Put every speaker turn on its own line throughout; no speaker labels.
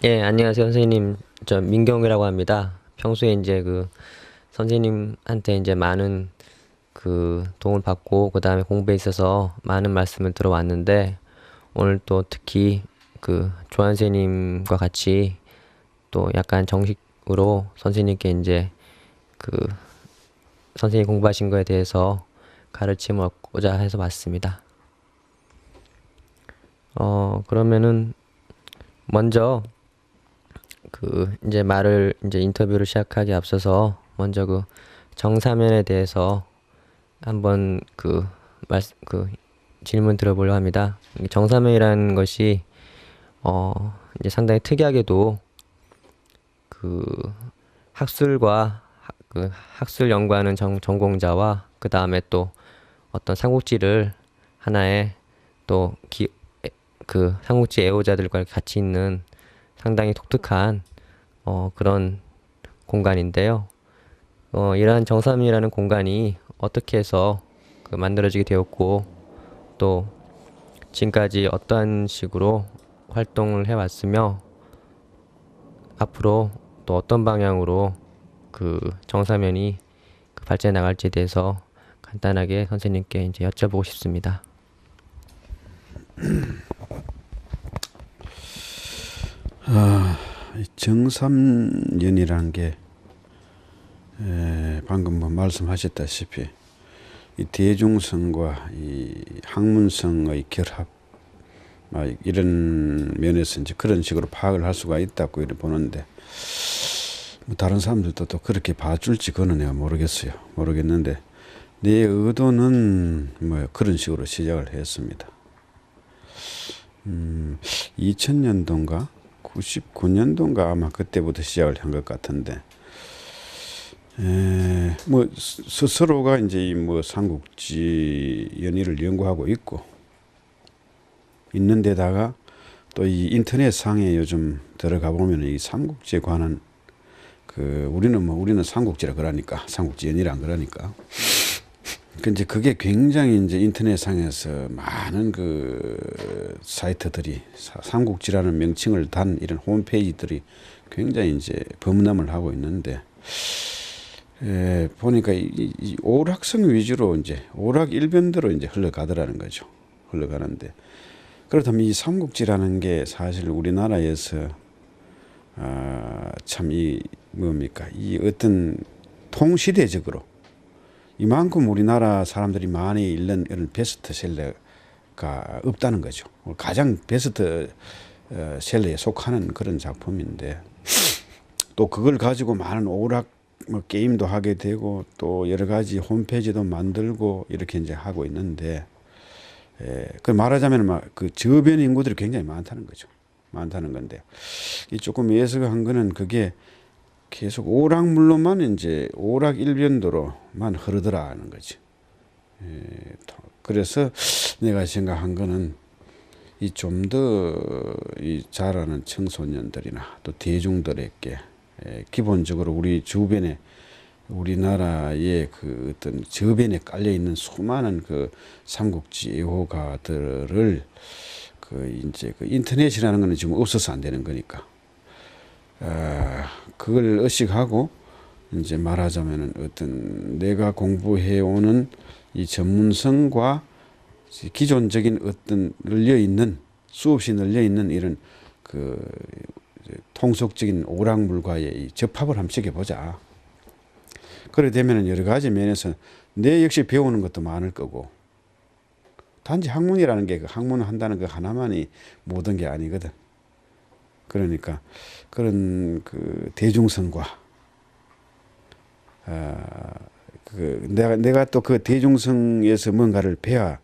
예, 안녕하세요, 선생님. 저 민경이라고 합니다. 평소에 이제 선생님한테 이제 많은 도움을 받고 그다음에 공부에 있어서 많은 말씀을 들어왔는데 오늘 또 특히 조한 선생님과 같이 또 약간 정식으로 선생님께 이제 그 선생님 공부하신 거에 대해서 가르침을 얻고자 해서 왔습니다. 그러면은 먼저 이제 이제 인터뷰를 시작하기 앞서서 먼저 정사면에 대해서 한번 질문 드려보려고 합니다. 정사면이라는 것이, 이제 상당히 특이하게도 그 학술과, 학술 연구하는 전공자와 그 다음에 또 어떤 삼국지를 하나의 또 삼국지 애호자들과 같이 있는 상당히 독특한 그런 공간인데요. 이러한 정삼이라는 공간이 어떻게 해서 만들어지게 되었고 또 지금까지 어떠한 식으로 활동을 해왔으며 앞으로 또 어떤 방향으로 정사면이 발전해 나갈지에 대해서 간단하게 선생님께 이제 여쭤보고 싶습니다.
정삼연이라는 게 방금 뭐 말씀하셨다시피 이 대중성과 이 학문성의 결합, 이런 면에서 이제 그런 식으로 파악을 할 수가 있다고 이렇게 보는데, 뭐 다른 사람들도 또 그렇게 봐줄지 그거는 내가 모르겠는데 내 의도는 뭐 그런 식으로 시작을 했습니다. 2000년도인가 99년도인가 아마 그때부터 시작을 한 것 같은데, 뭐 스스로가 이제 이 뭐 삼국지 연의를 연구하고 있는데다가 또 이 인터넷 상에 요즘 들어가 보면 이 삼국지에 관한 우리는 삼국지라 그러니까 삼국지 연의라 그러니까 이제 그게 굉장히 이제 인터넷 상에서 많은 사이트들이 삼국지라는 명칭을 단 이런 홈페이지들이 굉장히 이제 범람을 하고 있는데, 보니까 이 오락성 위주로 이제 오락 일변대로 이제 흘러가더라는 거죠. 흘러가는데, 그렇다면 이 삼국지라는 게 사실 우리나라에서 참 이 어떤 통시대적으로 이만큼 우리나라 사람들이 많이 읽는 이런 베스트셀러가 없다는 거죠. 가장 베스트셀러에 속하는 그런 작품인데, 또 그걸 가지고 많은 오락 게임도 하게 되고 또 여러 가지 홈페이지도 만들고 이렇게 이제 하고 있는데, 말하자면 저변 인구들이 굉장히 많다는 거죠. 많다는 건데, 이 조금 예측한 거는 그게 계속 오락물로만 이제 오락 일변도로만 흐르더라는 거지. 그래서 내가 생각한 거는 이 좀 더 이 잘하는 청소년들이나 또 대중들에게 기본적으로 우리 주변에 우리나라의 어떤 저변에 깔려 있는 수많은 삼국지 애호가들을 이제 인터넷이라는 거는 지금 없어서 안 되는 거니까. 그걸 의식하고 이제 말하자면은 어떤 내가 공부해오는 이 전문성과 기존적인 어떤 수없이 널려있는 이런 통속적인 오락물과의 접합을 한번 시켜보자. 그래 되면은 여러 가지 면에서 내 역시 배우는 것도 많을 거고, 단지 학문이라는 게 학문을 한다는 그 하나만이 모든 게 아니거든. 그러니까 그런 대중성과 내가 또 대중성에서 뭔가를 배워.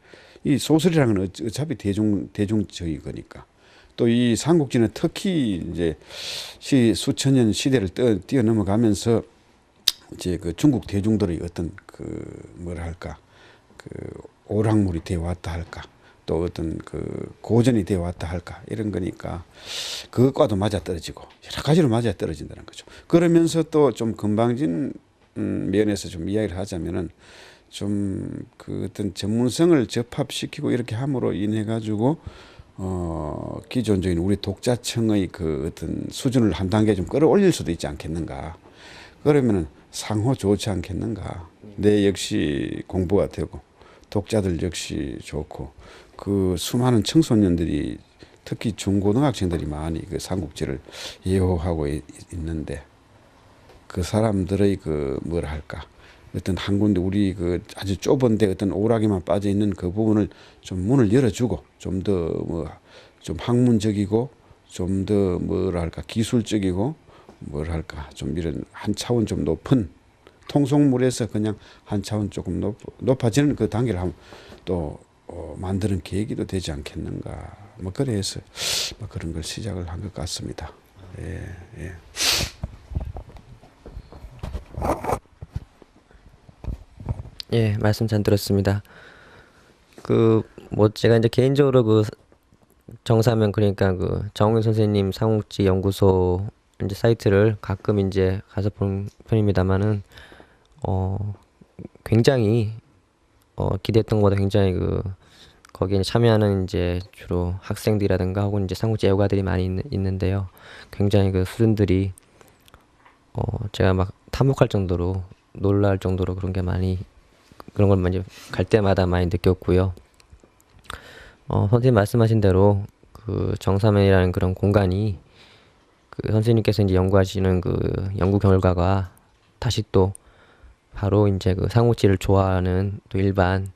이 소설이라는 건 어차피 대중적인 거니까. 또 이 삼국지는 특히 이제 수천 년 시대를 뛰어넘어가면서 이제 중국 대중들의 어떤 뭐랄까 오락물이 되어 왔다 할까, 또 어떤 고전이 되어 왔다 할까, 이런 거니까 그것과도 맞아떨어지고 여러 가지로 맞아떨어진다는 거죠. 그러면서 또 좀 건방진 면에서 좀 이야기를 하자면은 좀 어떤 전문성을 접합시키고 이렇게 함으로 인해 가지고 기존적인 우리 독자청의 그 어떤 수준을 한 단계 좀 끌어올릴 수도 있지 않겠는가. 그러면은 상호 좋지 않겠는가. 내 역시 공부가 되고 독자들 역시 좋고 그 수많은 청소년들이 특히 중고등학생들이 많이 그 삼국지를 예호하고 있는데 그 사람들의 그 뭐라 할까 어떤 한 군데 우리 그 아주 좁은데 어떤 오락에만 빠져 있는 그 부분을 좀 문을 열어주고 좀 더 뭐 좀 학문적이고 좀 더 뭐라 할까 기술적이고 뭐라 할까 좀 이런 한 차원 좀 높은 통속물에서 그냥 한 차원 조금 높아지는 그 단계를 한번 또 만드는 계기도 되지 않겠는가. 뭐 그래서 뭐 그런 걸 시작을 한 것 같습니다. 예, 예.
예, 말씀 잘 들었습니다. 그 뭐 제가 이제 개인적으로 그 정사면 그러니까 그 정훈 선생님 삼국지 연구소 이제 사이트를 가끔 이제 가서 본 편입니다만은 굉장히 기대했던 것보다 굉장히 그 거기에 참여하는 이제 주로 학생들이라든가 혹은 이제 삼국지 애호가들이 많이 있는데요. 굉장히 그 수준들이 제가 막 탐욕할 정도로 놀랄 정도로 그런 게 많이 그런 걸 이제 갈 때마다 많이 느꼈고요. 선생님 말씀하신 대로 그 정사면이라는 그런 공간이 그 선생님께서 이제 연구하시는 그 연구 결과가 다시 또 바로 이제 그 삼국지를 좋아하는 또 일반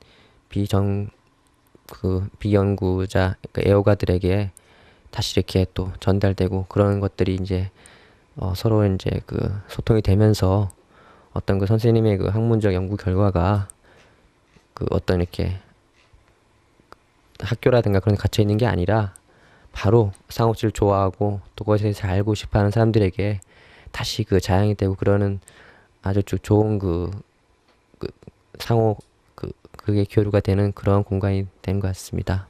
비연구자 그 애호가들에게 다시 이렇게 또 전달되고 그런 것들이 이제 서로 이제 그 소통이 되면서 어떤 그 선생님의 그 학문적 연구 결과가 그 어떤 이렇게 학교라든가 그런 데 갇혀 있는 게 아니라 바로 삼국지를 좋아하고 또 그것에 대해서 알고 싶어하는 사람들에게 다시 그 자양이 되고 그러는 아주 좋은 그 상호 그게 교류가 되는 그런 공간이 된 것 같습니다.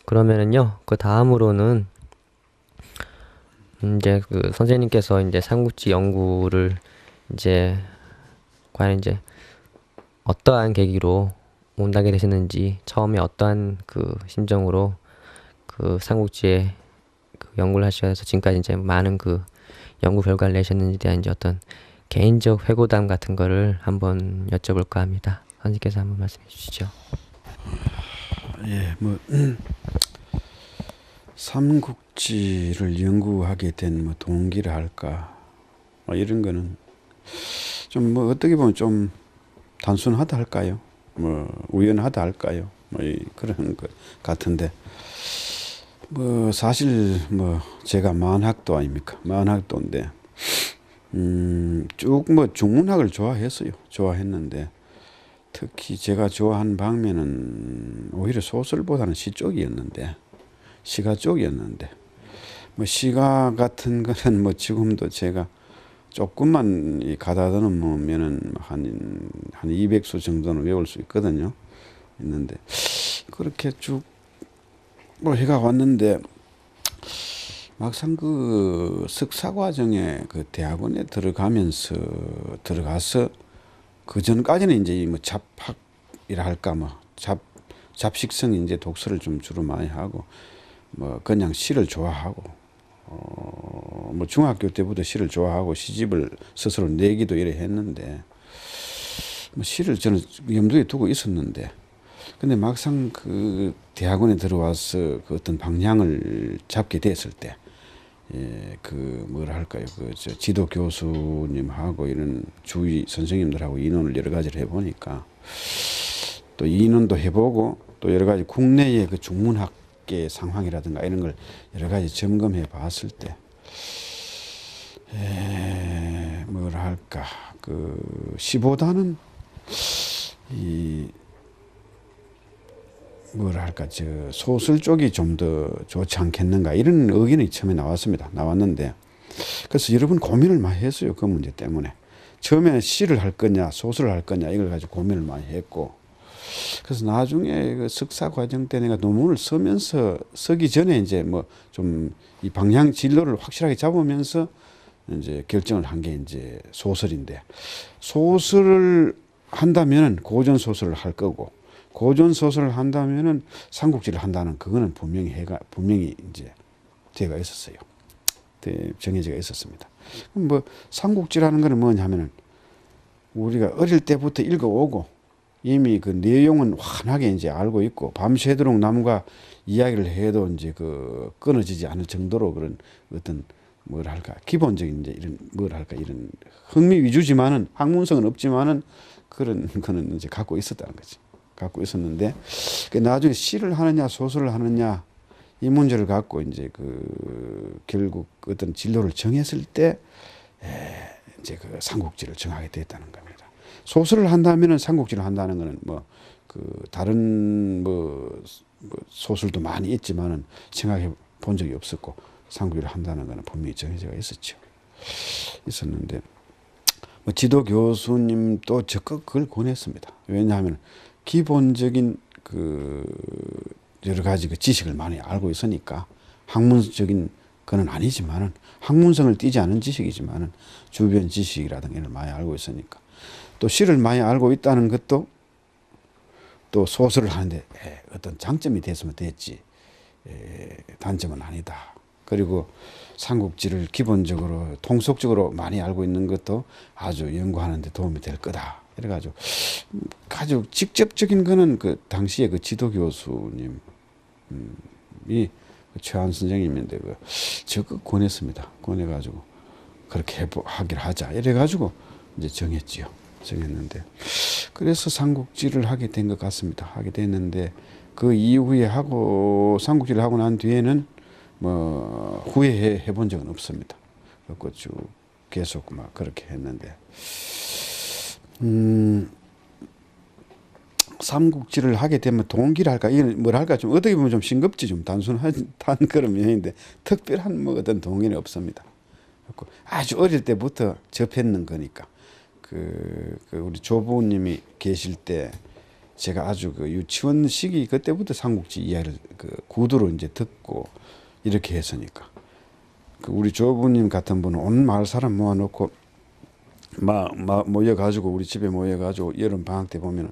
그러면은요 그 다음으로는 이제 그 선생님께서 이제 삼국지 연구를 이제 과연 이제 어떠한 계기로 온다게 되셨는지 처음에 어떠한 그 심정으로 그 삼국지에 그 연구를 하셔서 지금까지 이제 많은 그 연구 결과를 내셨는지에 대한 이제 어떤 개인적 회고담 같은 거를 한번 여쭤볼까 합니다. 선생님께서 한번 말씀해 주시죠.
예, 뭐 삼국지를 연구하게 된 뭐 동기를 할까, 뭐 이런 거는 좀 뭐 어떻게 보면 좀 단순하다 할까요? 뭐 우연하다 할까요? 뭐 그런 것 같은데 뭐 사실 뭐 제가 만학도 아닙니까? 만학도인데 쭉 뭐 중문학을 좋아했어요. 좋아했는데 특히 제가 좋아하는 방면은 오히려 소설보다는 시 쪽이었는데 시가 쪽이었는데 뭐 시가 같은 거는 뭐 지금도 제가 조금만 가다듬으면은 한 200수 정도는 외울 수 있거든요. 있는데 그렇게 쭉 뭐 해가 왔는데 막상 그 석사 과정에 그 대학원에 들어가서 그 전까지는 이제 뭐 잡학이라 할까 뭐 잡식성 이제 독서를 좀 주로 많이 하고 뭐 그냥 시를 좋아하고 뭐 중학교 때부터 시를 좋아하고 시집을 스스로 내기도 이래 했는데 뭐 시를 저는 염두에 두고 있었는데 근데 막상 그 대학원에 들어와서 그 어떤 방향을 잡게 됐을 때 예, 그 뭐라 할까요? 그 저 지도 교수님하고 이런 주위 선생님들하고 인원을 여러 가지를 해보니까 또 인원도 해보고 또 여러 가지 국내의 그 중문학계 상황이라든가 이런 걸 여러 가지 점검해 봤을 때 뭐라 할까 그 시보다는 이 뭐라 할까 저 소설 쪽이 좀 더 좋지 않겠는가 이런 의견이 처음에 나왔는데 그래서 여러 번 고민을 많이 했어요. 그 문제 때문에 처음에는 시를 할 거냐 소설을 할 거냐 이걸 가지고 고민을 많이 했고 그래서 나중에 그 석사 과정 때 내가 논문을 쓰기 전에 이제 뭐 좀 이 방향 진로를 확실하게 잡으면서 이제 결정을 한 게 이제 소설인데 소설을 한다면은 고전 소설을 할 거고 고전 소설을 한다면은 삼국지를 한다는 그거는 분명히 이제 제가 있었어요. 정해져 있었습니다. 그럼 뭐 삼국지라는 거는 뭐냐면은 우리가 어릴 때부터 읽어오고 이미 그 내용은 환하게 이제 알고 있고 밤새도록 남과 이야기를 해도 이제 그 끊어지지 않을 정도로 그런 어떤 뭐랄까 기본적인 이제 이런 뭐랄까 이런 흥미 위주지만은 학문성은 없지만은 그런 거는 이제 갖고 있었다는 거지. 갖고 있었는데 나중에 시를 하느냐 소설을 하느냐 이 문제를 갖고 이제 그 결국 어떤 진로를 정했을 때 이제 그 삼국지를 정하게 됐다는 겁니다. 소설을 한다면은 삼국지를 한다는 거는 뭐 그 다른 뭐 소설도 많이 있지만은 생각해 본 적이 없었고 삼국지를 한다는 거는 분명히 정해져 있었죠. 있었는데 뭐 지도 교수님도 적극 그걸 권했습니다. 왜냐하면 기본적인 그 여러 가지 그 지식을 많이 알고 있으니까 학문적인 그건 아니지만은 학문성을 띠지 않은 지식이지만은 주변 지식이라든가 이런 많이 알고 있으니까 또 시를 많이 알고 있다는 것도 또 소설을 하는데 어떤 장점이 됐으면 됐지 단점은 아니다. 그리고 삼국지를 기본적으로 통속적으로 많이 알고 있는 것도 아주 연구하는 데 도움이 될 거다. 그래가지고 아주 직접적인 거는 그 당시에 그 지도 교수님이 최한 선생님인데 그 적극 권했습니다. 권해가지고 그렇게 하기를 하자. 이래가지고 이제 정했는데 그래서 삼국지를 하게 된 것 같습니다. 하게 됐는데 그 이후에 삼국지를 하고 난 뒤에는 뭐 후회해 본 적은 없습니다. 그래서 쭉 계속 막 그렇게 했는데 삼국지를 하게 되면 동기랄까 이건 뭐랄까 좀 어떻게 보면 좀 싱겁지 좀 단순한 그런 면인데 특별한 뭐 어떤 동기는 없습니다. 아주 어릴 때부터 접했는 거니까 그 우리 조부님이 계실 때 제가 아주 그 유치원 시기 그때부터 삼국지 이야기를 그 구두로 이제 듣고 이렇게 했으니까 그 우리 조부님 같은 분은 온 마을 사람 모아놓고 모여가지고 우리 집에 모여가지고 여름 방학 때 보면은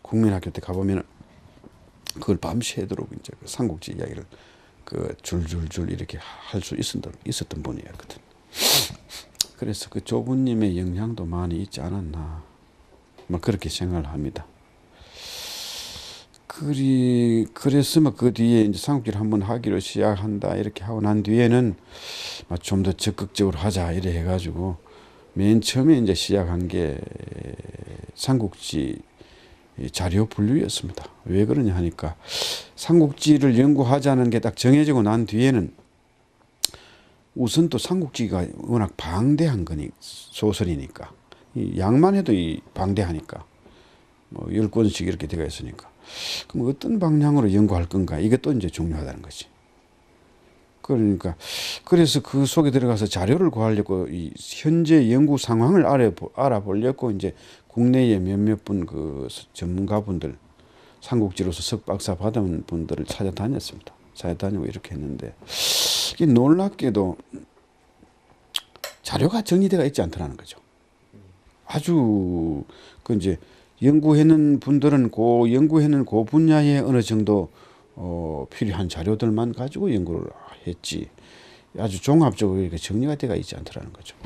국민학교 때 가보면은 그걸 밤새도록 이제 그 삼국지 이야기를 그 줄줄줄 이렇게 할 수 있었던 분이었거든. 그래서 그 조부님의 영향도 많이 있지 않았나, 막 그렇게 생각을 합니다. 그랬으면 그 뒤에 이제 삼국지를 한번 하기로 시작한다 이렇게 하고 난 뒤에는 좀 더 적극적으로 하자 이래 해가지고 맨 처음에 이제 시작한 게 삼국지 자료 분류였습니다. 왜 그러냐 하니까 삼국지를 연구하자는 게 딱 정해지고 난 뒤에는 우선 또 삼국지가 워낙 방대한 거니 소설이니까 양만 해도 방대하니까 뭐 10권씩 이렇게 되어 있으니까 그럼 어떤 방향으로 연구할 건가 이것도 이제 중요하다는 거지. 그러니까 그래서 그 속에 들어가서 자료를 구하려고 이 현재 연구 상황을 알아보려고 이제 국내에 몇몇 분 그 전문가분들 삼국지로서 석박사 받은 분들을 찾아다녔습니다. 찾아다니고 이렇게 했는데 이게 놀랍게도 자료가 정리되어 있지 않더라는 거죠. 아주 그 이제 연구하는 분들은 연구하는 그 분야에 어느 정도 필요한 자료들만 가지고 연구를 했지 아주 종합적으로 이렇게 정리가 되어 있지 않더라는 거죠.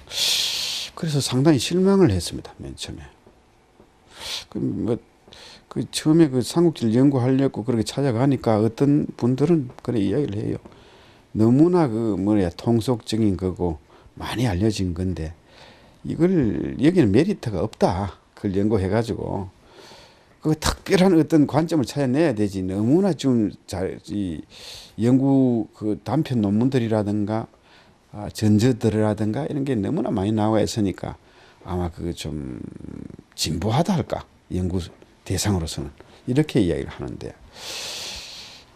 그래서 상당히 실망을 했습니다. 맨 처음에. 그 처음에 그 삼국지를 연구하려고 그렇게 찾아가니까 어떤 분들은 그런 이야기를 해요. 너무나 통속적인 거고 많이 알려진 건데 이걸 여기는 메리트가 없다. 그걸 연구해가지고 그 특별한 어떤 관점을 찾아내야 되지. 너무나 좀 이 연구 그 단편 논문들이라든가 전저들이라든가 이런 게 너무나 많이 나와 있으니까 아마 그 좀 진보하다 할까 연구 대상으로서는 이렇게 이야기를 하는데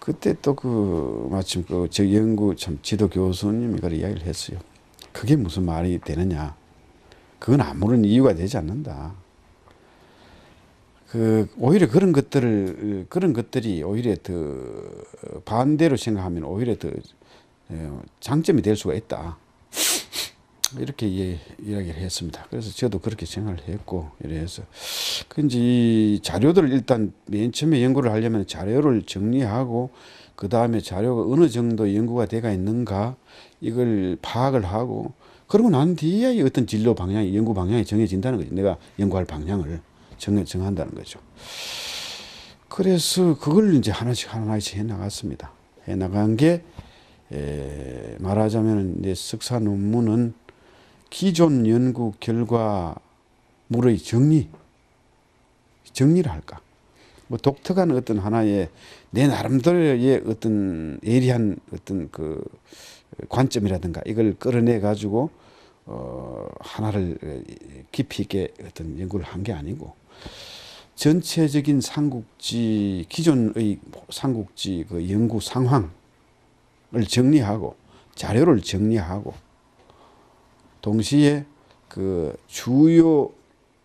그때 또 마침 저 연구 지도 교수님이 그런 이야기를 했어요. 그게 무슨 말이 되느냐? 그건 아무런 이유가 되지 않는다. 오히려 그런 것들이 오히려 더 반대로 생각하면 오히려 더 장점이 될 수가 있다. 이렇게 이야기를 했습니다. 그래서 저도 그렇게 생각을 했고 이래서 그런지 이 자료들을 일단 맨 처음에 연구를 하려면 자료를 정리하고 그 다음에 자료가 어느 정도 연구가 돼가 있는가 이걸 파악을 하고 그러고 난 뒤에 어떤 진로 방향이 연구 방향이 정해진다는 거죠. 내가 연구할 방향을 정한다는 거죠. 그래서 그걸 이제 하나씩 해 나갔습니다. 해 나간 게 말하자면 이제 석사 논문은 기존 연구 결과물의 정리를 할까? 뭐 독특한 어떤 하나의 내 나름대로의 어떤 예리한 어떤 그 관점이라든가 이걸 끌어내 가지고 하나를 깊이 있게 어떤 연구를 한 게 아니고 전체적인 삼국지 기존의 삼국지 그 연구 상황을 정리하고 자료를 정리하고 동시에 그 주요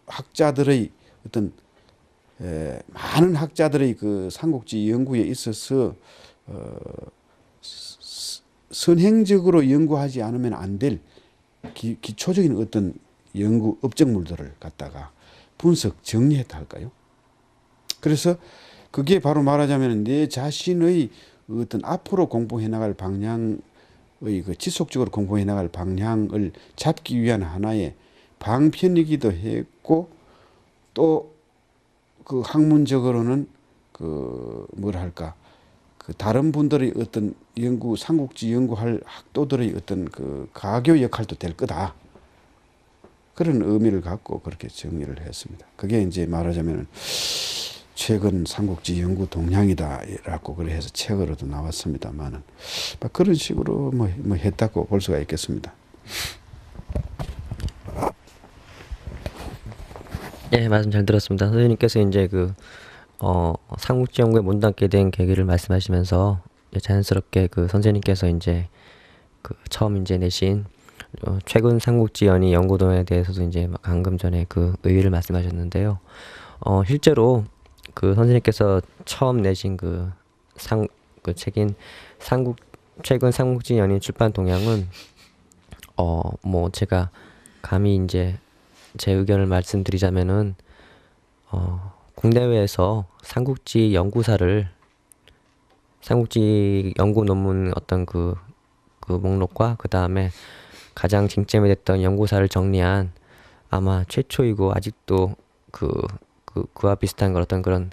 학자들의 어떤 많은 학자들의 그 삼국지 연구에 있어서 선행적으로 연구하지 않으면 안 될 기초적인 어떤 연구 업적물들을 갖다가 분석 정리했다 할까요? 그래서 그게 바로 말하자면 내 자신의 어떤 앞으로 공부해 나갈 방향의 그 지속적으로 공부해 나갈 방향을 잡기 위한 하나의 방편이기도 했고 또 그 학문적으로는 그 뭐랄까 그 다른 분들의 어떤 연구 삼국지 연구할 학도들의 어떤 그 가교 역할도 될 거다. 그런 의미를 갖고 그렇게 정리를 했습니다. 그게 이제 말하자면 최근 삼국지 연구 동향이다라고 그래서 책으로도 나왔습니다만은 그런 식으로 뭐 했다고 볼 수가 있겠습니다.
예, 말씀 잘 들었습니다. 선생님께서 이제 그 삼국지 연구에 몸담게 된 계기를 말씀하시면서 이제 자연스럽게 그 선생님께서 이제 그 처음 이제 내신 최근 삼국지 연의 연구도에 대해서도 이제 방금 전에 그 의의를 말씀하셨는데요. 실제로 그 선생님께서 처음 내신 그 책인 최근 삼국지 연의 출판 동향은 뭐 제가 감히 이제 제 의견을 말씀드리자면은 국내외에서 삼국지 연구 논문 어떤 그 목록과 그 다음에 가장 쟁점이 됐던 연구사를 정리한 아마 최초이고 아직도 그와 비슷한 어떤 그런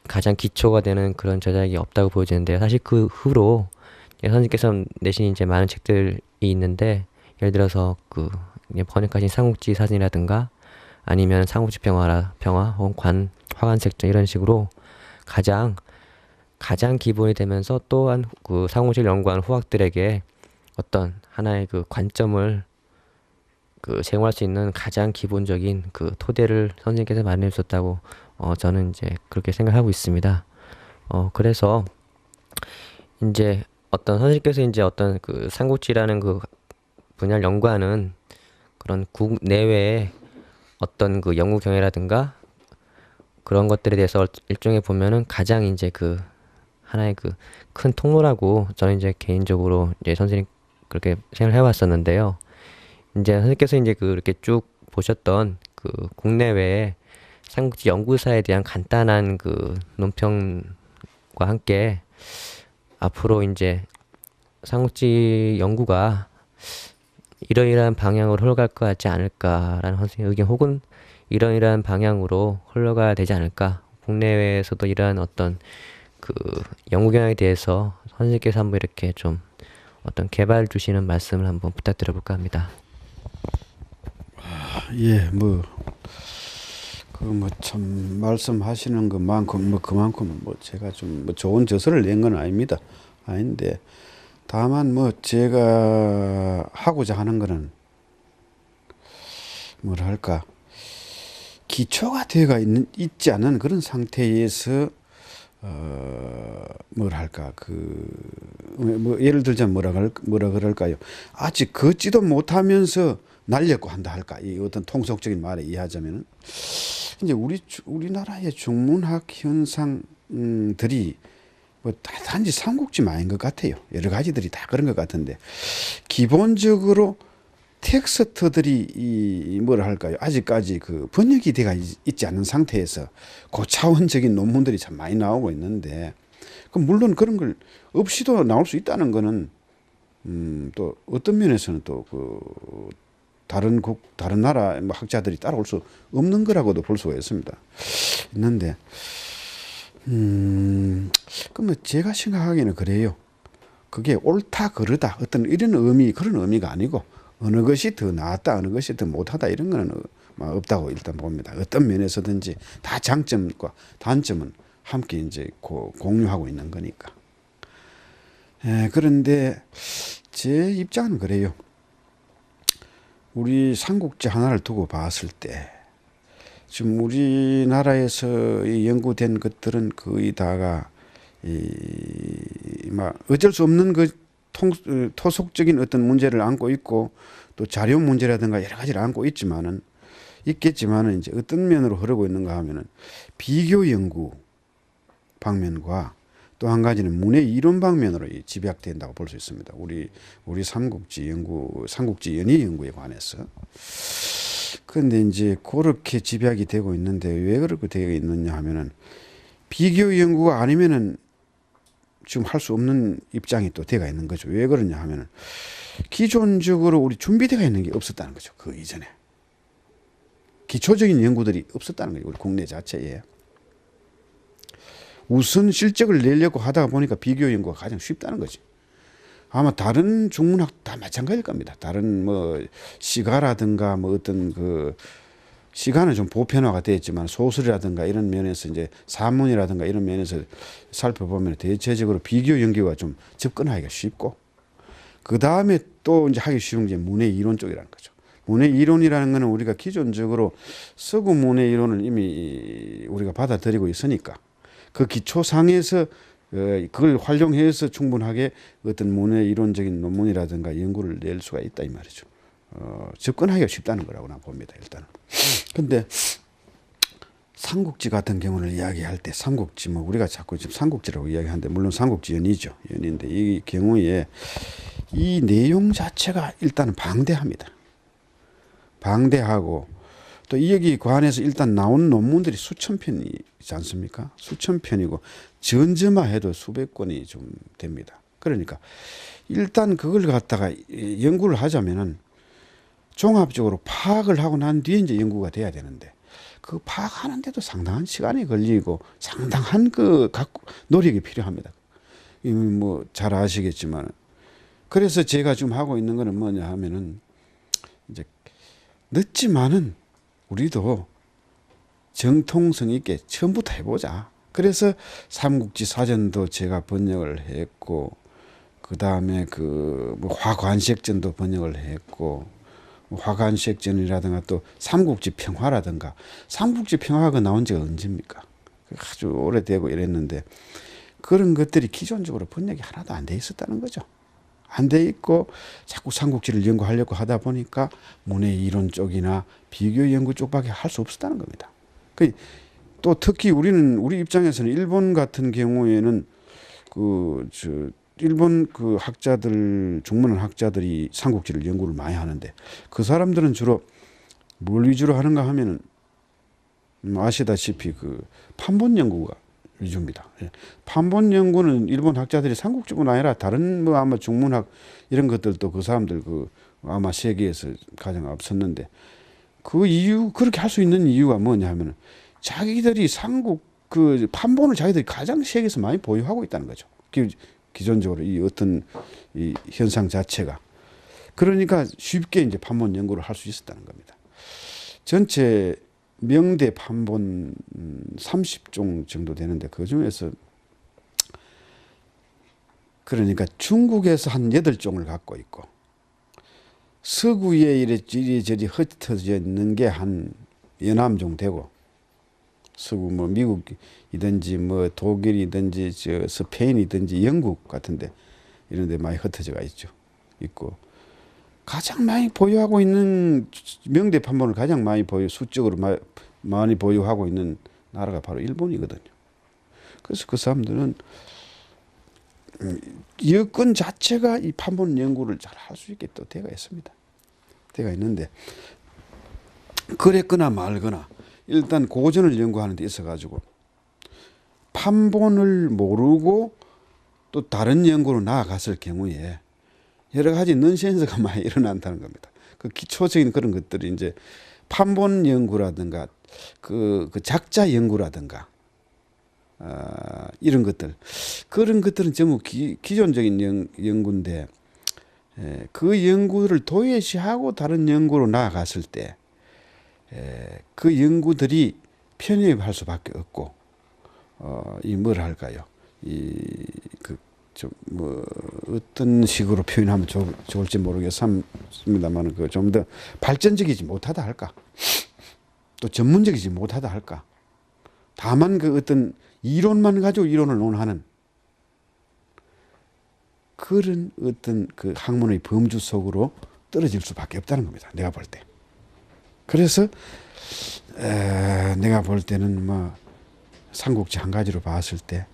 가장 기초가 되는 그런 저작이 없다고 보여지는데요. 사실 그 후로 선생님께서 내신 이제 많은 책들이 있는데 예를 들어서 번역하신 삼국지 사전이라든가 아니면 삼국지 평화 혹은 화관색전 이런 식으로 가장 기본이 되면서 또한 그 삼국지를 연구하는 후학들에게 어떤 하나의 그 관점을 제공할 수 있는 가장 기본적인 그 토대를 선생님께서 마련해 주셨다고 저는 이제 그렇게 생각하고 있습니다. 그래서 이제 선생님께서 이제 어떤 그 삼국지라는 그 분야를 연구하는 그런 국내외의 어떤 그 연구 경위라든가 그런 것들에 대해서 일종의 보면은 가장 이제 그 하나의 그 큰 통로라고 저는 이제 개인적으로 이제 선생님 그렇게 생각을 해왔었는데요. 이제 선생님께서 이제 그렇게 쭉 보셨던 그 국내외의 삼국지 연구사에 대한 간단한 그 논평과 함께 앞으로 이제 삼국지 연구가 이러이러한 방향으로 흘러갈 것 같지 않을까라는 선생님의 의견 혹은 이러이러한 방향으로 흘러가야 되지 않을까 국내외에서도 이러한 어떤 그 연구 경향에 대해서 선생님께서 한번 이렇게 좀 어떤 개발 주시는 말씀을 한번 부탁드려볼까 합니다.
예, 참 말씀하시는 것만큼 그만큼 제가 좀 좋은 저서를 낸 건 아닙니다. 아닌데 다만 제가 하고자 하는 거는 뭐랄까 기초가 되어 있지 않은 그런 상태에서 뭐랄까 예를 들자면 뭐라 그럴까요? 아직 걷지도 못하면서 날렸고 한다 할까? 이 어떤 통속적인 말에 이해하자면은 이제 우리나라의 중문학 현상들이 단지 삼국지만인 것 같아요. 여러 가지들이 다 그런 것 같은데 기본적으로 텍스트들이 뭐라 할까요? 아직까지 그 번역이 돼가 있지 않은 상태에서 고차원적인 논문들이 참 많이 나오고 있는데, 그 물론 그런 걸 없이도 나올 수 있다는 거는 또 어떤 면에서는 또 그 다른 나라 뭐 학자들이 따라올 수 없는 거라고도 볼 수가 있습니다. 있는데 그러면 제가 생각하기에는 그래요. 그게 옳다 그르다 어떤 이런 그런 의미가 아니고, 어느 것이 더 나았다 어느 것이 더 못하다 이런 거는 없다고 일단 봅니다. 어떤 면에서든지 다 장점과 단점은 함께 이제 공유하고 있는 거니까. 그런데 제 입장은 그래요. 우리 삼국지 하나를 두고 봤을 때 지금 우리나라에서 연구된 것들은 거의 다가 막 어쩔 수 없는 그 토속적인 어떤 문제를 안고 있고, 또 자료 문제라든가 여러 가지를 안고 있겠지만은 이제 어떤 면으로 흐르고 있는가 하면은 비교 연구 방면과 또 한 가지는 문해 이론 방면으로 집약된다고 볼 수 있습니다. 우리 삼국지 연의 연구에 관해서. 그런데 이제 그렇게 집약이 되고 있는데 왜 그렇게 되어 있느냐 하면은 비교 연구가 아니면은 지금 할 수 없는 입장이 또 되어 있는 거죠. 왜 그러냐 하면은 기존적으로 우리 준비되어 있는 게 없었다는 거죠. 그 이전에 기초적인 연구들이 없었다는 거예요. 우리 국내 자체에. 우선 실적을 내려고 하다 보니까 비교 연구가 가장 쉽다는 거지. 아마 다른 중문학 다 마찬가지일 겁니다. 다른 뭐 시가라든가 뭐 어떤 그 시가는 좀 보편화가 되어 있지만 소설이라든가 이런 면에서 이제 산문이라든가 이런 면에서 살펴보면 대체적으로 비교 연구가 좀 접근하기가 쉽고, 그 다음에 또 이제 하기 쉬운 게 문해 이론 쪽이라는 거죠. 문해 이론이라는 거는 우리가 기존적으로 서구 문해 이론을 이미 우리가 받아들이고 있으니까 그 기초상에서 그걸 활용해서 충분하게 어떤 문해 이론적인 논문이라든가 연구를 낼 수가 있다 이 말이죠. 접근하기가 쉽다는 거라고 나 봅니다. 일단은. 근데 삼국지 같은 경우를 이야기할 때 삼국지 뭐 우리가 자꾸 지금 삼국지라고 이야기하는데 물론 삼국지 연이죠. 연인데 이 경우에 이 내용 자체가 일단은 방대합니다. 방대하고 또 이 여기 관해서 일단 나온 논문들이 수천 편이지 않습니까? 수천 편이고 전저마해도 수백 권이 좀 됩니다. 그러니까 일단 그걸 갖다가 연구를 하자면은 종합적으로 파악을 하고 난 뒤에 이제 연구가 돼야 되는데, 그 파악하는데도 상당한 시간이 걸리고 상당한 그 노력이 필요합니다. 뭐 잘 아시겠지만, 그래서 제가 지금 하고 있는 거는 뭐냐 하면은 이제 늦지만은 우리도 정통성 있게 처음부터 해보자. 그래서 삼국지 사전도 제가 번역을 했고, 그 다음에 뭐 화관시액전도 번역을 했고, 화관시액전이라든가 또 삼국지 평화라든가. 삼국지 평화가 나온 지가 언제입니까? 아주 오래되고 이랬는데 그런 것들이 기존적으로 번역이 하나도 안 돼 있었다는 거죠. 안 돼 있고 자꾸 삼국지를 연구하려고 하다 보니까 문해 이론 쪽이나 비교 연구 쪽밖에 할 수 없었다는 겁니다. 또 특히 우리 입장에서는 일본 같은 경우에는 일본 그 학자들, 중문학 학자들이 삼국지를 연구를 많이 하는데 그 사람들은 주로 뭘 위주로 하는가 하면은 아시다시피 그 판본 연구가 위주입니다. 판본 연구는 일본 학자들이 삼국지뿐 아니라 다른 뭐 아마 중문학 이런 것들도 그 사람들 아마 세계에서 가장 앞섰는데, 그 이유 그렇게 할 수 있는 이유가 뭐냐 하면은 자기들이 그 판본을 자기들이 가장 세계에서 많이 보유하고 있다는 거죠. 기존적으로 이 어떤 이 현상 자체가. 그러니까 쉽게 이제 판본 연구를 할 수 있었다는 겁니다. 전체 명대 판본 30종 정도 되는데 그 중에서 그러니까 중국에서 한 8종을 갖고 있고 서구에 이리저리 흩어져 있는 게 한 9종 되고, 서구 뭐 미국이든지 뭐 독일이든지 스페인이든지 영국 같은데 이런 데 많이 흩어져가 있고 가장 많이 보유하고 있는 명대 판본을 가장 많이 수적으로 많이 보유하고 있는 나라가 바로 일본이거든요. 그래서 그 사람들은 여건 자체가 이 판본 연구를 잘 할 수 있게 또 되어 있습니다. 때가 있는데 그랬거나 말거나 일단 고전을 연구하는 데 있어 가지고 판본을 모르고 또 다른 연구로 나아갔을 경우에 여러 가지 넌센스가 많이 일어난다는 겁니다. 그 기초적인 그런 것들이 이제 판본 연구라든가 그 작자 연구라든가 이런 것들 그런 것들은 전부 기존적인 연구인데 그 연구를 도외시하고 다른 연구로 나아갔을 때 그 연구들이 편입할 수밖에 없고 이 뭘 할까요? 이 그 좀 뭐 어떤 식으로 표현하면 좋을지 모르겠습니다만 그 좀 더 발전적이지 못하다 할까? 또 전문적이지 못하다 할까? 다만 그 어떤 이론만 가지고 이론을 논하는 그런 어떤 그 학문의 범주 속으로 떨어질 수밖에 없다는 겁니다. 내가 볼 때. 그래서 내가 볼 때는 뭐 삼국지 한 가지로 봤을 때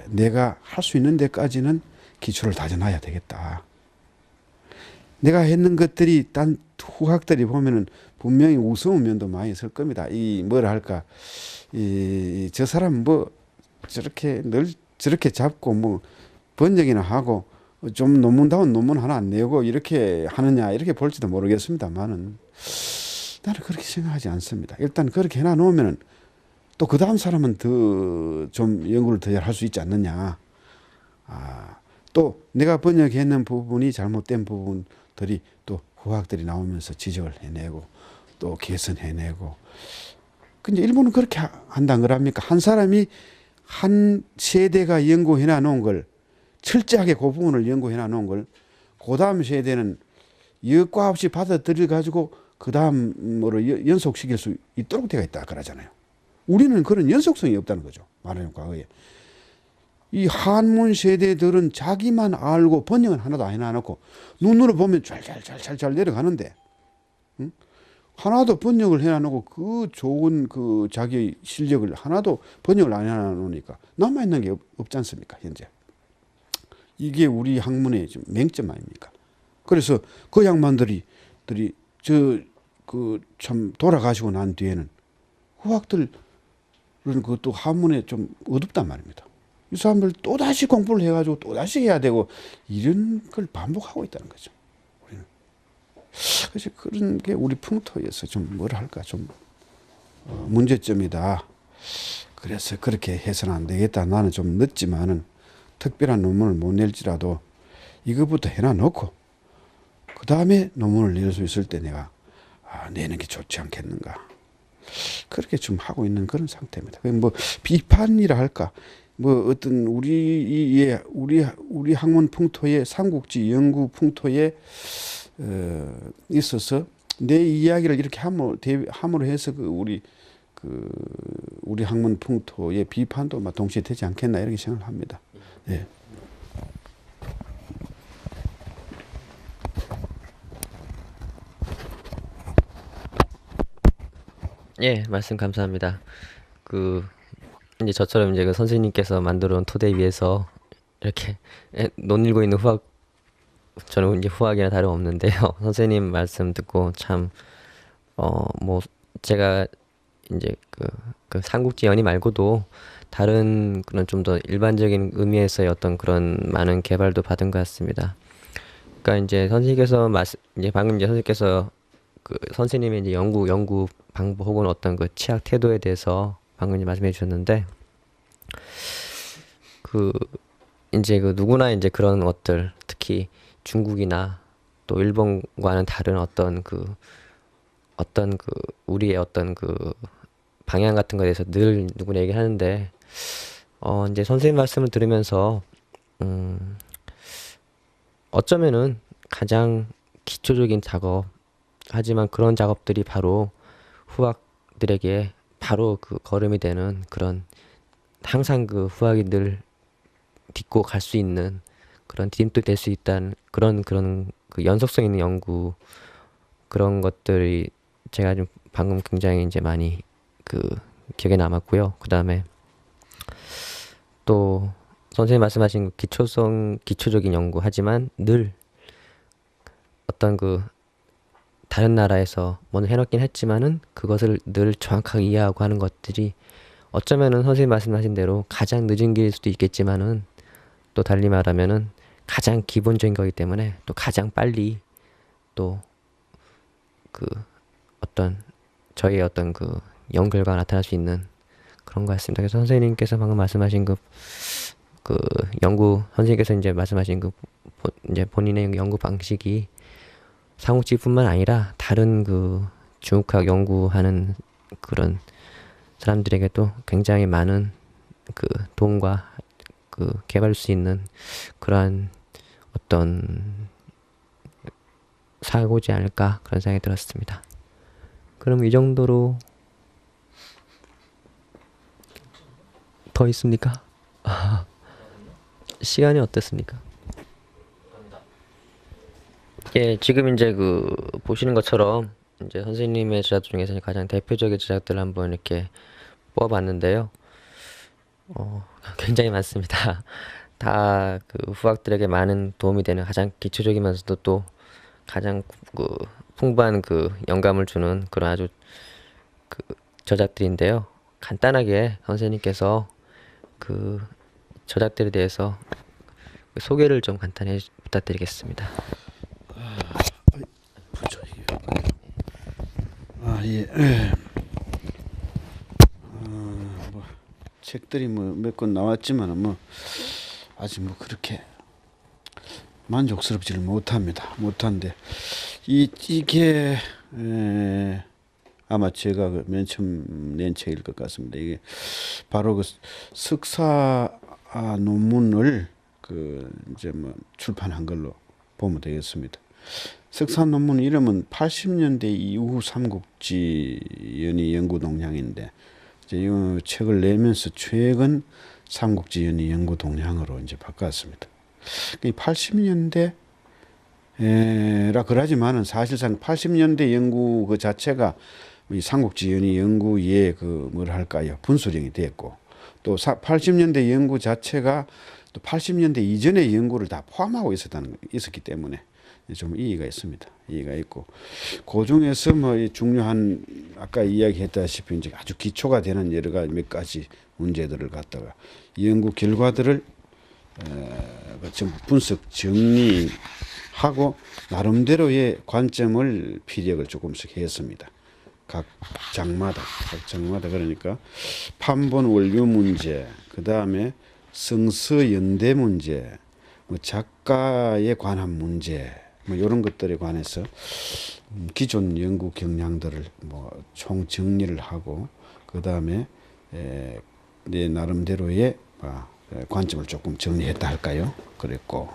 내가 할 수 있는 데까지는 기초를 다져놔야 되겠다. 내가 했는 것들이 딴 후학들이 보면은 분명히 우스운 면도 많이 있을 겁니다. 이 뭘 할까? 저 사람 뭐 저렇게 늘 저렇게 잡고 뭐 번역이나 하고 좀 논문다운 논문 하나 안 내고 이렇게 하느냐 이렇게 볼지도 모르겠습니다만은 나는 그렇게 생각하지 않습니다. 일단 그렇게 해놔 놓으면은 또 그 다음 사람은 더 좀 연구를 더 할 수 있지 않느냐. 또 내가 번역해낸 부분이 잘못된 부분들이 또 후학들이 나오면서 지적을 해내고 또 개선해내고. 근데 일본은 그렇게 한다는 거랍니까? 한 사람이 한 세대가 연구해놔 놓은 걸 철저하게 그 부분을 연구해놔 놓은 걸 그 다음 세대는 여과 없이 받아들여 가지고 그 다음으로 연속시킬 수 있도록 되어 있다 그러잖아요. 우리는 그런 연속성이 없다는 거죠. 말하자면 과거에. 이 한문 세대들은 자기만 알고 번역은 하나도 안 해놔놓고 눈으로 보면 잘 내려가는데 하나도 번역을 해놔놓고 그 좋은 그 자기 실력을 하나도 번역을 안 해놔놓으니까 남아있는 게 없지 않습니까 현재. 이게 우리 학문의 좀 맹점 아닙니까? 그래서 그 양반들이 참 돌아가시고 난 뒤에는 후학들은 그것도 한문에 좀 어둡단 말입니다. 이 사람들 또다시 공부를 해가지고 또다시 해야 되고 이런 걸 반복하고 있다는 거죠. 우리는. 그래서 그런 게 우리 풍토에서 좀 뭘 할까 좀 문제점이다. 그래서 그렇게 해서는 안 되겠다. 나는 좀 늦지만은 특별한 논문을 못 낼지라도 이것부터 해놔놓고 그 다음에 논문을 낼 수 있을 때 내가 내는 게 좋지 않겠는가. 그렇게 좀 하고 있는 그런 상태입니다. 뭐 비판이라 할까, 뭐 어떤 우리 학문 풍토의 삼국지 연구 풍토에 있어서 내 이야기를 이렇게 함으로 해서 우리 학문 풍토의 비판도 동시에 되지 않겠나 이렇게 생각을 합니다. 네.
예, 말씀 감사합니다. 이제 저처럼 이제 그 선생님께서 만들어 놓은 토대 위에서 이렇게 논일고 있는 저는 이제 후학이나 다름없는데요. 선생님 말씀 듣고 참, 뭐, 제가 이제 그 삼국지 연의 말고도 다른 그런 좀 더 일반적인 의미에서의 어떤 그런 많은 개발도 받은 것 같습니다. 그러니까 이제 이제 방금 이제 선생님께서 선생님의 이제 연구 방법 혹은 어떤 그 취약 태도에 대해서 방금 이제 말씀해 주셨는데, 이제 누구나 이제 그런 것들, 특히 중국이나 또 일본과는 다른 우리의 어떤 방향 같은 거에 대해서 늘 누구나 얘기하는데, 이제 선생님 말씀을 들으면서, 어쩌면은 가장 기초적인 작업, 하지만 그런 작업들이 바로 후학들에게 바로 걸음이 되는 그런, 항상 후학이 늘 딛고 갈 수 있는 그런 디딤돌이 될 수 있다는 그런 그 연속성 있는 연구, 그런 것들이 제가 좀 방금 굉장히 이제 많이 기억에 남았고요. 그 다음에 또 선생님 말씀하신 기초적인 연구, 하지만 늘 어떤 다른 나라에서 뭐는 해놓긴 했지만은 그것을 늘 정확하게 이해하고 하는 것들이 어쩌면은 선생님 말씀하신 대로 가장 늦은 길일 수도 있겠지만은 또 달리 말하면은 가장 기본적인 거기 때문에 또 가장 빨리 또 그 어떤 저희의 어떤 그 연결과 나타날 수 있는 그런 것 같습니다. 그래서 선생님께서 방금 말씀하신 그 연구 선생님께서 이제 말씀하신 이제 본인의 연구 방식이 삼국지뿐만 아니라 다른 그 중국학 연구하는 그런 사람들에게도 굉장히 많은 그 도움과 그 개발할 수 있는 그러한 어떤 사고지 않을까 그런 생각이 들었습니다. 그럼 이 정도로 더 있습니까? 시간이 어떻습니까? 예, 지금 이제 그 보시는 것처럼 이제 선생님의 제작 중에서 가장 대표적인 제작들을 한번 이렇게 뽑아봤는데요. 굉장히 많습니다. 다 그 후학들에게 많은 도움이 되는 가장 기초적이면서도 또 가장 그 풍부한 그 영감을 주는 그런 아주 그 저작들인데요. 간단하게 선생님께서 그 저작들에 대해서 소개를 좀 간단히 부탁드리겠습니다.
예. 뭐 책들이 뭐 몇 권 나왔지만 뭐 아직 뭐 그렇게 만족스럽지를 못한데 이게 아마 제가 그 맨 처음 낸 책일 것 같습니다. 이게 바로 그 석사 논문을 그 이제 뭐 출판한 걸로 보면 되겠습니다. 석사 논문 이름은 80년대 이후 삼국지 연의 연구 동향인데 이제 이 책을 내면서 최근 삼국지 연의 연구 동향으로 이제 바꿨습니다. 80년대 라 그러지만은 사실상 80년대 연구 그 자체가 이 삼국지 연의 연구의 그 뭐라 할까요 분수령이 됐고 또 80년대 연구 자체가 또 80년대 이전의 연구를 다 포함하고 있었기 때문에 좀 이의가 있습니다. 이의가 있고 그 중에서 뭐 중요한 아까 이야기했다시피 이제 아주 기초가 되는 여러 가지 몇 가지 문제들을 갖다가 연구 결과들을 전부 분석 정리하고 나름대로의 관점을 피력을 조금씩 했습니다. 각 장마다 그러니까 판본 원류 문제, 그 다음에 성서 연대 문제, 뭐 작가에 관한 문제, 뭐 이런 것들에 관해서 기존 연구 경향들을 뭐 총 정리를 하고 그 다음에 내 나름대로의 관점을 조금 정리했다 할까요? 그랬고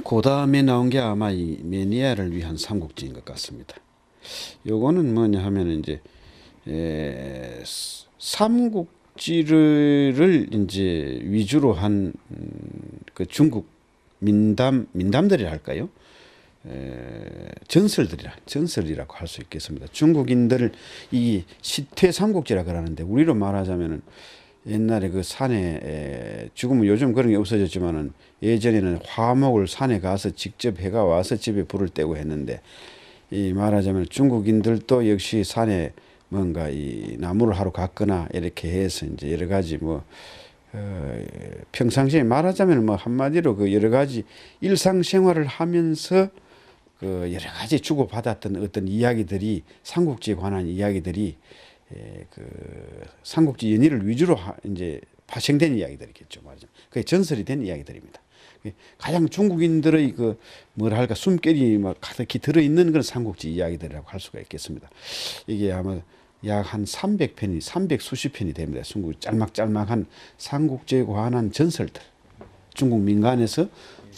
그 다음에 나온 게 아마 이 매니아를 위한 삼국지인 것 같습니다. 요거는 뭐냐 하면 이제 삼국지를 이제 위주로 한 그 중국 민담들이라 할까요? 전설이라고 할 수 있겠습니다. 중국인들 이 시퇴 삼국지라 그러는데 우리로 말하자면은 옛날에 그 산에 지금은 요즘 그런 게 없어졌지만은 예전에는 화목을 산에 가서 직접 해가 와서 집에 불을 떼고 했는데 이 말하자면 중국인들도 역시 산에 뭔가 이 나무를 하러 갔거나 이렇게 해서 이제 여러 가지 뭐 평상시에 말하자면 뭐 한마디로 그 여러 가지 일상생활을 하면서 그 여러 가지 주고받았던 어떤 이야기들이 삼국지에 관한 이야기들이 그 삼국지 연의를 위주로 이제 파생된 이야기들이겠죠. 말하자면 그게 전설이 된 이야기들입니다. 가장 중국인들의 그 뭐라 할까 숨결이 막 가득히 들어있는 그런 삼국지 이야기들이라고 할 수가 있겠습니다. 이게 아마 약 한 300편이 300수십 편이 됩니다. 중국 짤막짤막한 삼국지에 관한 전설들, 중국 민간에서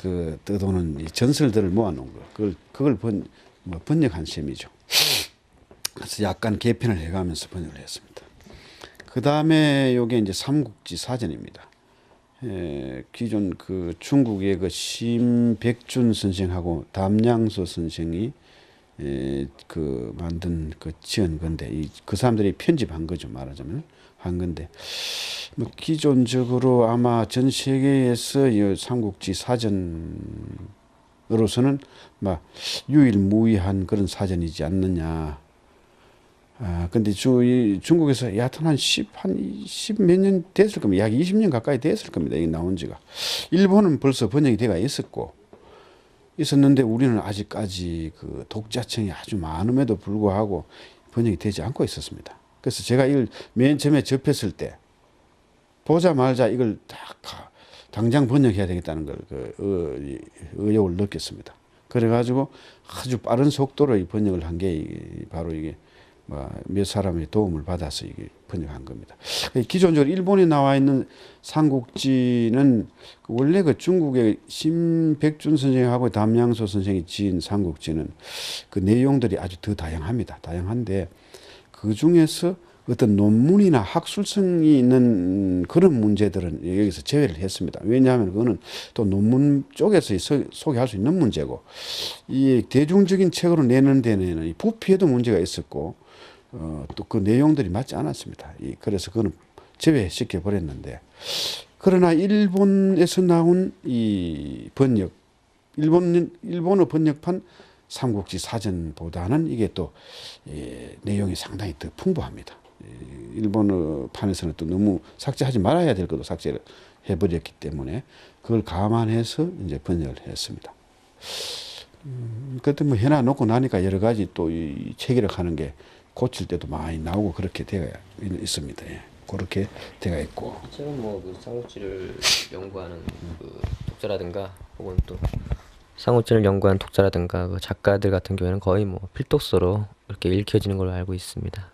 그 떠도는 이 전설들을 모아놓은 거, 그걸 번역한 셈이죠. 그래서 약간 개편을 해가면서 번역을 했습니다. 그 다음에 요게 이제 삼국지 사전입니다. 기존 그 중국의 그 심백준 선생하고 담양소 선생이 그 만든 그 지은 건데 그 사람들이 편집한 거죠. 말하자면 한 건데 뭐 기존적으로 아마 전 세계에서 이 삼국지 사전 사전으로서는 막 유일무이한 그런 사전이지 않느냐. 근데 중국에서 여하튼 한 10 몇 년 됐을 겁니다. 약 20년 가까이 됐을 겁니다. 이게 나온 지가. 일본은 벌써 번역이 돼가 있었는데 우리는 아직까지 그 독자층이 아주 많음에도 불구하고 번역이 되지 않고 있었습니다. 그래서 제가 이걸 맨 처음에 접했을 때 보자마자 이걸 당장 번역해야 되겠다는 걸 의욕을 느꼈습니다. 그래가지고 아주 빠른 속도로 이 번역을 한 게 바로 이게 몇 사람의 도움을 받아서 이게 번역한 겁니다. 기존적으로 일본에 나와 있는 삼국지는 원래 그 중국의 신백준 선생하고 담양소 선생이 지은 삼국지는 그 내용들이 아주 더 다양합니다. 다양한데 그 중에서 어떤 논문이나 학술성이 있는 그런 문제들은 여기서 제외를 했습니다. 왜냐하면 그거는 또 논문 쪽에서 소개할 수 있는 문제고, 이 대중적인 책으로 내는 데는 부피에도 문제가 있었고, 또 그 내용들이 맞지 않았습니다. 그래서 그거는 제외시켜 버렸는데, 그러나 일본에서 나온 이 번역, 일본어 번역판 삼국지 사전보다는 이게 또 내용이 상당히 더 풍부합니다. 일본어판에서는 또 너무 삭제하지 말아야 될 것도 삭제를 해버렸기 때문에 그걸 감안해서 이제 번역을 했습니다. 그때 뭐 해놔 놓고 나니까 여러 가지 또 이 체계력하는 게 고칠 때도 많이 나오고 그렇게 되어 있습니다. 예. 그렇게 되어 있고.
최근 그 삼국지를 연구하는 그 독자라든가 혹은 또 삼국지를 연구한 독자라든가 그 작가들 같은 경우에는 거의 필독서로 이렇게 읽혀지는 걸로 알고 있습니다.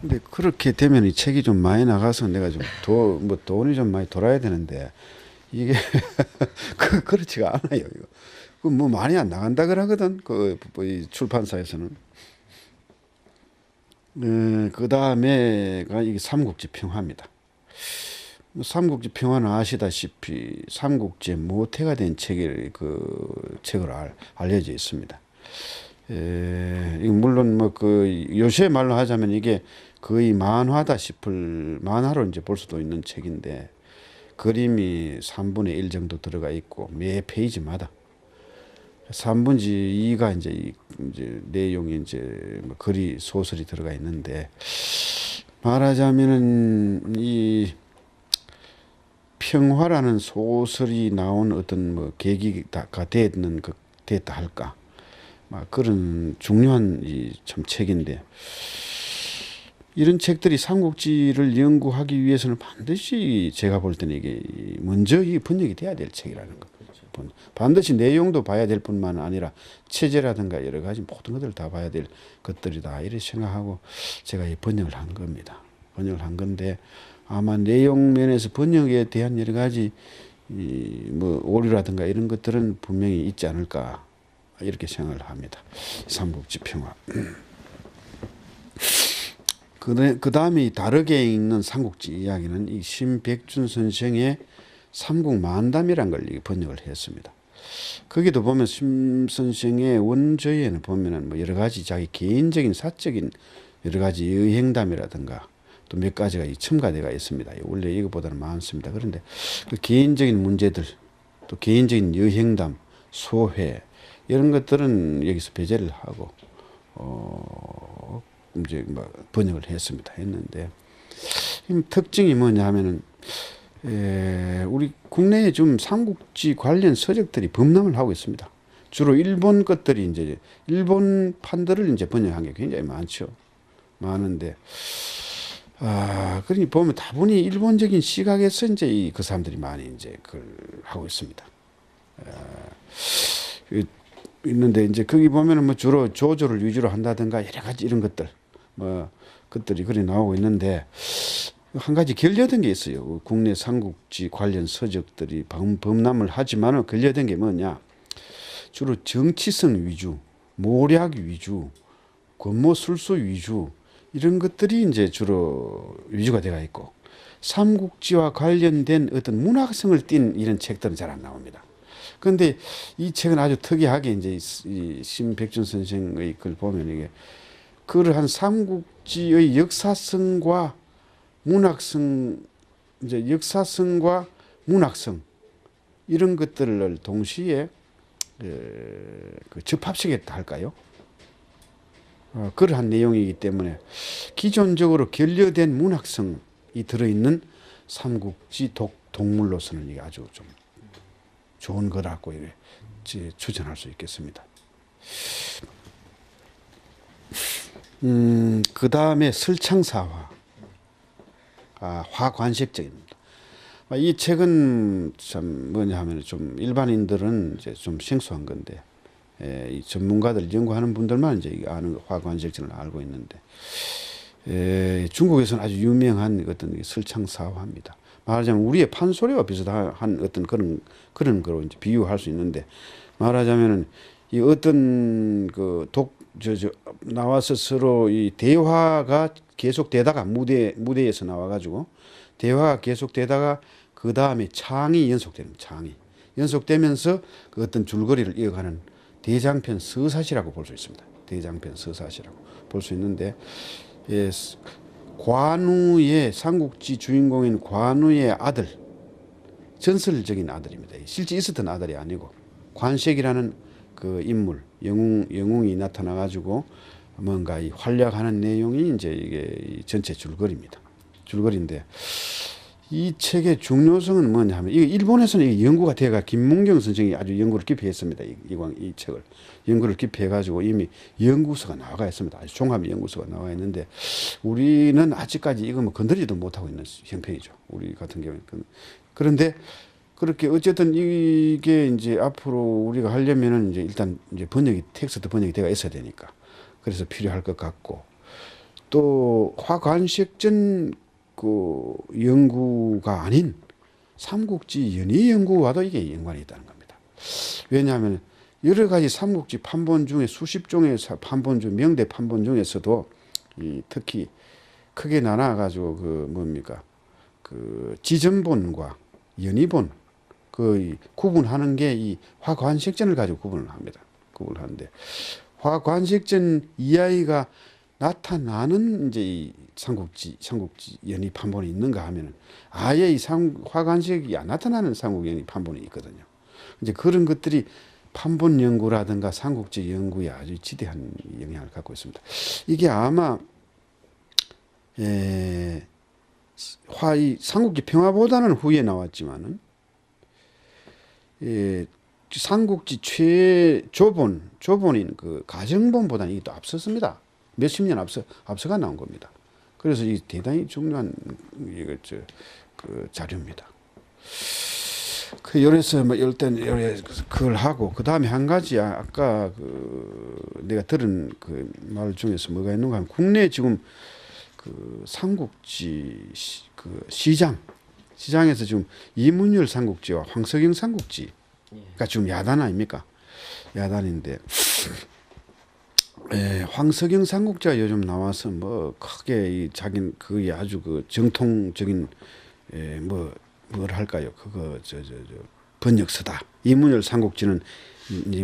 근데 그렇게 되면 이 책이 좀 많이 나가서 내가 좀 돈이 좀 많이 돌아야 되는데 이게 그렇지가 않아요. 이거. 그 많이 안 나간다 그러거든. 이 출판사에서는. 그 다음에가 이게 삼국지 평화입니다. 삼국지 평화는 아시다시피 삼국지의 모태가 된 책을 알려져 있습니다. 물론 요새 말로 하자면 이게 거의 만화다 싶을 만화로 이제 볼 수도 있는 책인데 그림이 3분의 1 정도 들어가 있고 매 페이지마다 3분의 2가 이제 내용이 이제 소설이 들어가 있는데 말하자면은 이 평화라는 소설이 나온 어떤 계기가 됐다 할까 그런 중요한 참 책인데 이런 책들이 삼국지를 연구하기 위해서는 반드시 제가 볼 때는 이게 먼저 이 번역이 돼야 될 책이라는 거. 반드시 내용도 봐야 될 뿐만 아니라 체제라든가 여러 가지 모든 것들을 다 봐야 될 것들이다 이렇게 생각하고 제가 이 번역을 한 겁니다. 번역을 한 건데 아마 내용 면에서 번역에 대한 여러 가지 오류라든가 이런 것들은 분명히 있지 않을까 이렇게 생각을 합니다. 삼국지 평화. 그 다음에 다르게 읽는 삼국지 이야기는 이 신백준 선생의 삼국만담이란 걸 번역을 했습니다. 거기도 보면 심 선생의 원저에는 보면은 여러 가지 자기 개인적인 사적인 여러 가지 여행담이라든가 또 몇 가지가 첨가되어 있습니다. 원래 이것보다는 많습니다. 그런데 그 개인적인 문제들 또 개인적인 여행담, 소회 이런 것들은 여기서 배제를 하고 이제 번역을 했는데 특징이 뭐냐면은 우리 국내에 좀 삼국지 관련 서적들이 범람을 하고 있습니다. 주로 일본 것들이 이제 일본 판들을 이제 번역한 게 굉장히 많은데 그러니 보면 다분히 일본적인 시각에서 이제 그 사람들이 많이 이제 그걸 하고 있습니다. 있는데 이제 거기 보면은 주로 조조를 위주로 한다든가 여러 가지 이런 것들 것들이 그리 나오고 있는데 한 가지 결여된 게 있어요. 국내 삼국지 관련 서적들이 범람을 하지만 결여된 게 뭐냐? 주로 정치성 위주, 모략 위주, 권모술수 위주 이런 것들이 이제 주로 위주가 되어 있고 삼국지와 관련된 어떤 문학성을 띤 이런 책들은 잘 안 나옵니다. 그런데 이 책은 아주 특이하게 이제 이 신백준 선생의 글 보면 이게 그를 한 삼국지의 역사성과 문학성, 이제 역사성과 문학성 이런 것들을 동시에 그 접합시켰다 할까요? 그러한 내용이기 때문에 기존적으로 결여된 문학성이 들어있는 삼국지 동물로서는 이게 아주 좀 좋은 거라고 추천할 수 있겠습니다. 그 다음에 설창사화, 화관식적입니다. 이 책은 참 뭐냐 하면 좀 일반인들은 이제 좀 생소한 건데, 이 전문가들 연구하는 분들만 이제 아는 화관식전을 알고 있는데, 중국에서는 아주 유명한 어떤 설창사화입니다. 말하자면 우리의 판소리와 비슷한 어떤 그런 거로 이제 비유할 수 있는데, 말하자면은 이 어떤 나와서 서로 이 대화가 계속되다가 무대에서 나와가지고 대화가 계속되다가 그 다음에 창이 연속되는 창이 연속되면서 그 어떤 줄거리를 이어가는 대장편 서사시라고 볼 수 있습니다. 대장편 서사시라고 볼 수 있는데, 관우의 삼국지 주인공인 관우의 아들, 전설적인 아들입니다. 실제 있었던 아들이 아니고 관색이라는 그 인물, 영웅이 나타나 가지고 뭔가 이 활약하는 내용이 이제 이게 전체 줄거리입니다. 줄거리인데, 이 책의 중요성은 뭐냐면, 이 일본에서는 이게 연구가 돼가 김문경 선생이 아주 연구를 깊이 했습니다. 이 책을 연구를 깊이 해가지고 이미 연구서가 나와 있습니다. 아주 종합 연구서가 나와 있는데, 우리는 아직까지 이거 뭐 건드리지도 못하고 있는 형편이죠. 우리 같은 경우는. 그런데 그렇게 어쨌든 이게 이제 앞으로 우리가 하려면은 이제 일단 이제 텍스트 번역이 되어 있어야 되니까, 그래서 필요할 것 같고, 또 화관식전 그 연구가 아닌 삼국지 연의 연구와도 이게 연관이 있다는 겁니다. 왜냐하면 여러 가지 삼국지 판본 중에 수십 종의 판본 중 명대 판본 중에서도 특히 크게 나눠 가지고 그 지전본과 연의본 그 구분하는 게 이 화관식전을 가지고 구분을 합니다. 구분하는데, 화관식전 이하이가 나타나는 이제 이 삼국지 연의 판본이 있는가 하면은 아예 이 화관식이 안 나타나는 삼국 연의 판본이 있거든요. 이제 그런 것들이 판본 연구라든가 삼국지 연구에 아주 지대한 영향을 갖고 있습니다. 이게 아마 이 삼국지 평화보다는 후에 나왔지만은, 삼국지 조본인 그 가정본보다는 이게 또 앞섰습니다. 몇십 년 앞서가 나온 겁니다. 그래서 이 대단히 중요한 그 자료입니다. 요래서 그걸 하고, 그 다음에 한 가지 아까 내가 들은 그 말 중에서 뭐가 있는가 하면, 국내 지금 그 삼국지 시장에서 지금 이문열 삼국지와 황석영 삼국지가 지금 야단 아닙니까? 야단인데, 황석영 삼국지가 요즘 나와서 뭐 크게 자기는 그게 아주 그 정통적인 뭘 할까요? 번역서다. 이문열 삼국지는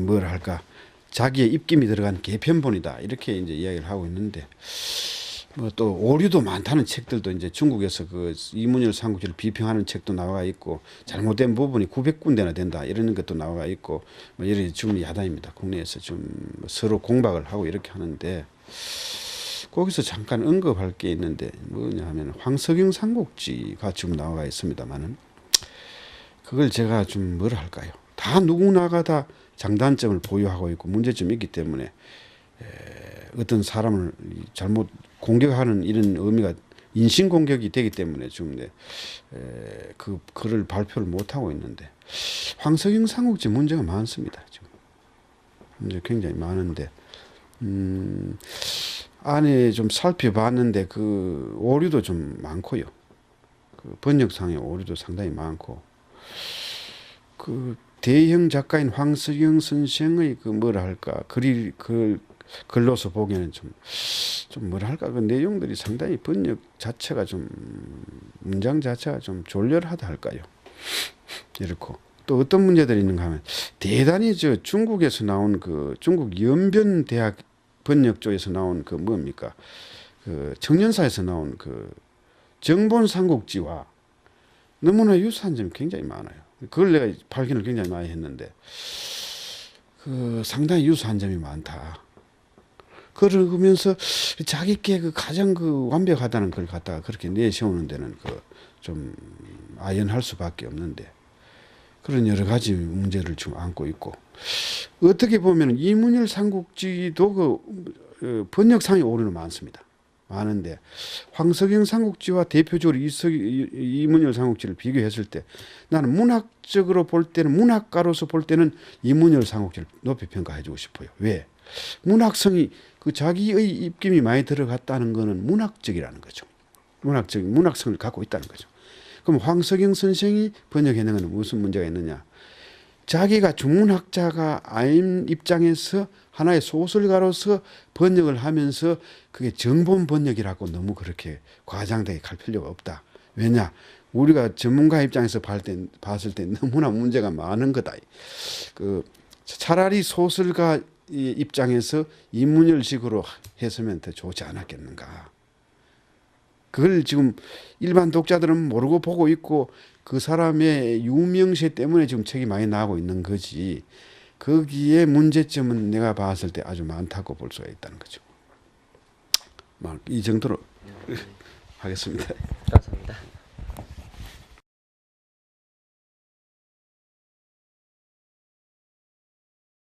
뭘 할까? 자기의 입김이 들어간 개편본이다. 이렇게 이제 이야기를 하고 있는데, 뭐 또 오류도 많다는 책들도 이제 중국에서 그 이문열 삼국지를 비평하는 책도 나와 있고, 잘못된 부분이 900군데나 된다 이런 것도 나와 있고, 뭐 이런 지금 야단입니다. 국내에서 좀 서로 공박을 하고 이렇게 하는데, 거기서 잠깐 언급할 게 있는데 뭐냐 하면 황석영 삼국지가 지금 나와 있습니다만은, 그걸 제가 좀 뭐라 할까요? 다 누구나가 다 장단점을 보유하고 있고 문제점이 있기 때문에 어떤 사람을 잘못 공격하는 이런 의미가 인신공격이 되기 때문에 좀 그 글을 발표를 못하고 있는데, 황석영 삼국지 문제가 많습니다. 지금 문제 굉장히 많은데, 안에 좀 살펴봤는데 그 오류도 좀 많고요. 그 번역상의 오류도 상당히 많고, 그 대형 작가인 황석영 선생의 그 뭐라 할까 그 글로서 보기에는 좀 뭐라 할까 그 내용들이 상당히 번역 자체가 좀 문장 자체가 좀 졸렬하다 할까요? 이렇고, 또 어떤 문제들이 있는가 하면, 대단히 중국에서 나온 그 중국 연변대학 번역 쪽에서 나온 그 뭡니까 그 청년사에서 나온 그 정본 삼국지와 너무나 유사한 점이 굉장히 많아요. 그걸 내가 발견을 굉장히 많이 했는데 상당히 유사한 점이 많다. 그러면서 자기께 가장 완벽하다는 걸 갖다가 그렇게 내세우는 데는 좀 아연할 수밖에 없는데 그런 여러 가지 문제를 지금 안고 있고 어떻게 보면 이문열 삼국지도 번역상이 오류는 많습니다. 많은데 황석영 삼국지와 대표적으로 이문열 삼국지를 비교했을 때 나는 문학적으로 볼 때는 문학가로서 볼 때는 이문열 삼국지를 높이 평가해주고 싶어요. 왜? 문학성이 자기의 입김이 많이 들어갔다는 것은 문학적이라는 거죠. 문학성을 갖고 있다는 거죠. 그럼 황석영 선생이 번역해낸 것은 무슨 문제가 있느냐? 자기가 중문학자가 아닌 입장에서 하나의 소설가로서 번역을 하면서 그게 정본 번역이라고 너무 그렇게 과장되게 갈 필요가 없다. 왜냐? 우리가 전문가 입장에서 봤을 때 너무나 문제가 많은 거다. 차라리 소설가 입장에서 이문열식으로 했으면 더 좋지 않았겠는가. 그걸 지금 일반 독자들은 모르고 보고 있고 그 사람의 유명세 때문에 지금 책이 많이 나오고 있는 거지. 거기에 문제점은 내가 봤을 때 아주 많다고 볼 수가 있다는 거죠. 이 정도로 하겠습니다.